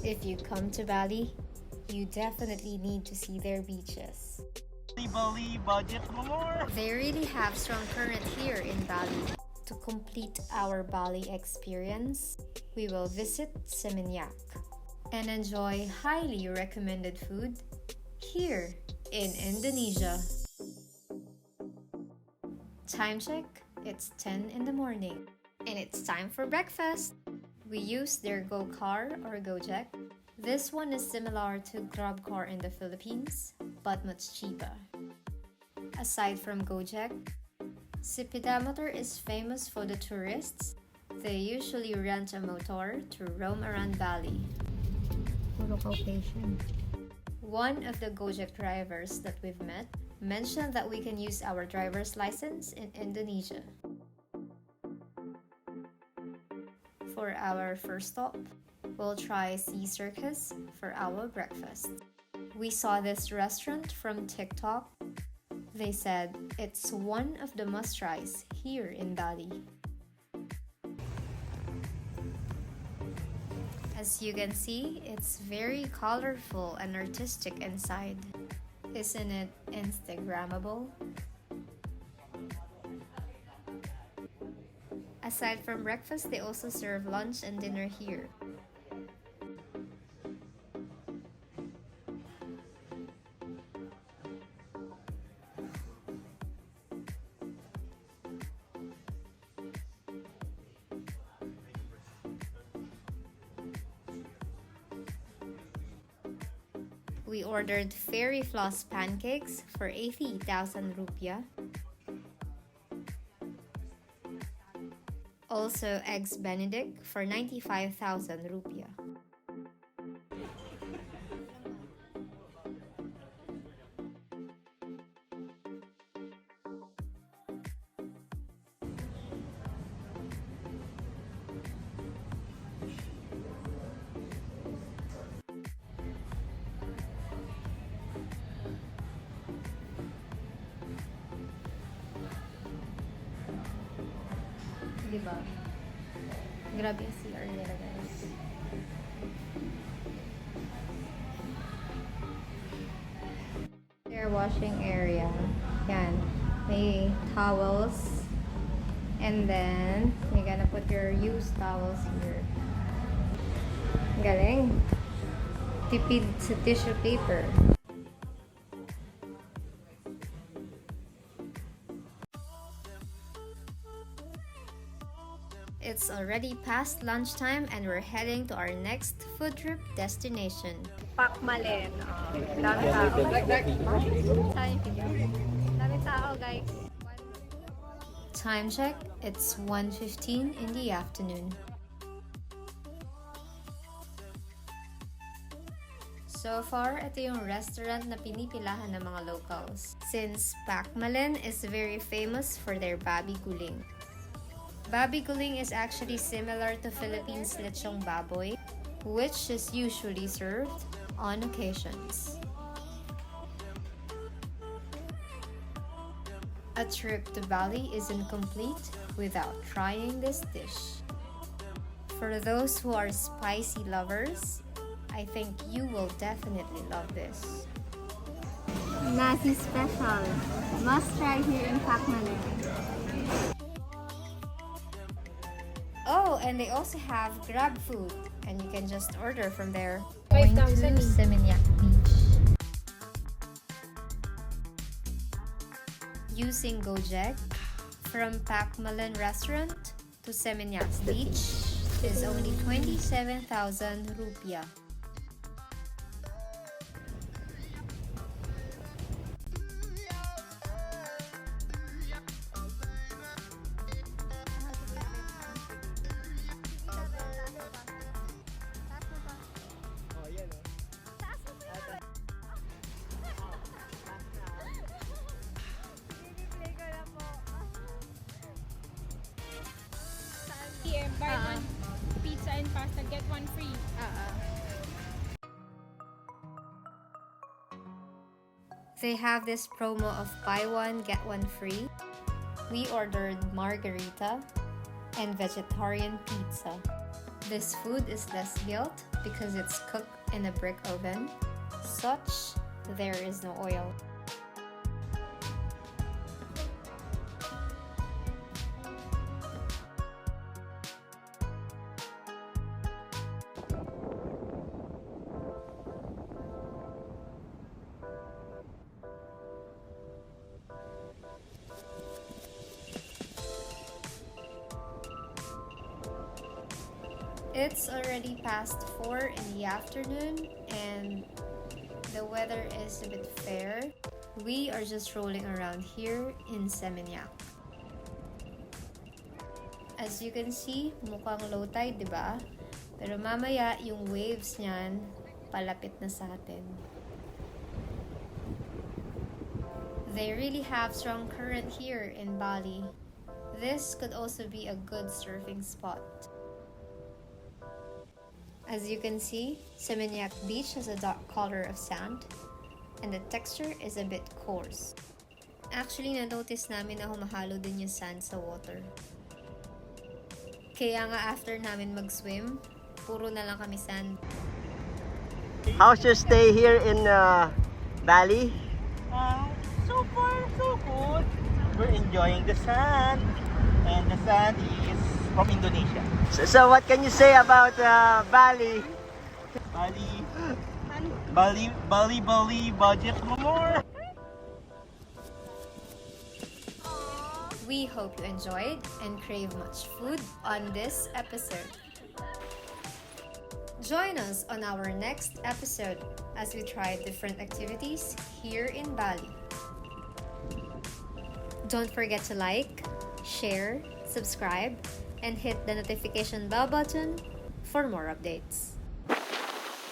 If you come to Bali, you definitely need to see their beaches. Bali budget more. They really have strong current here in Bali. To complete our Bali experience, we will visit Seminyak and enjoy highly recommended food here in Indonesia. Time check, it's 10 in the morning and it's time for breakfast. We use their go-car or Gojek. This one is similar to Grab car in the Philippines, but much cheaper. Aside from Gojek, Motor is famous for the tourists. They usually rent a motor to roam around Bali. One of the Gojek drivers that we've met mentioned that we can use our driver's license in Indonesia. For our first stop, we'll try Sea Circus for our breakfast. We saw this restaurant from TikTok. They said it's one of the must-tries here in Bali. As you can see, it's very colorful and artistic inside. Isn't it Instagrammable? Aside from breakfast, they also serve lunch and dinner here. We ordered fairy floss pancakes for 80,000 rupiah. Also eggs benedict for 95,000 rupiah. Diba? Grabe yung CR nila, guys. Their washing area. Yan. May towels. And then, you're gonna put your used towels here. Galing. Tipid sa tissue paper. It's already past lunchtime and we're heading to our next food trip destination. Pak Malen. Dami tao. Dami tao, guys. Time check, it's 1:15 in the afternoon. So far, ito yung restaurant na pinipilahan ng mga locals. Since Pak Malen is very famous for their babi guling. Babi guling is actually similar to Philippines lechong baboy, which is usually served on occasions. A trip to Bali isn't complete without trying this dish. For those who are spicy lovers, I think you will definitely love this. Nasi special. Must try here in Pak Malen. Oh, and they also have Grab food, and you can just order from there. 5,000 Going to Seminyak Beach. Using Gojek from Pak Malen restaurant to Seminyak's beach is only 27,000 rupiah. Here, buy one pizza and pasta, get one free. They have this promo of buy one, get one free. We ordered margarita and vegetarian pizza. This food is less guilt because it's cooked in a brick oven. Such, there is no oil. It's already past 4 in the afternoon and the weather is a bit fair. We are just rolling around here in Seminyak. As you can see, mukhang low tide, diba? Pero mamaya yung waves niyan palapit na sa atin. They really have strong current here in Bali. This could also be a good surfing spot. As you can see, Seminyak Beach has a dark color of sand and the texture is a bit coarse. Actually, na-notice namin na humahalo din yung sand sa water. Kaya nga after namin mag-swim, puro na lang kami sand. How's your stay here in Bali? So far, so good. We're enjoying the sand. And the sand is from Indonesia. So what can you say about Bali? Bali, budget mo more. We hope you enjoyed and crave much food on this episode. Join us on our next episode as we try different activities here in Bali. Don't forget to like, share, subscribe, and hit the notification bell button for more updates.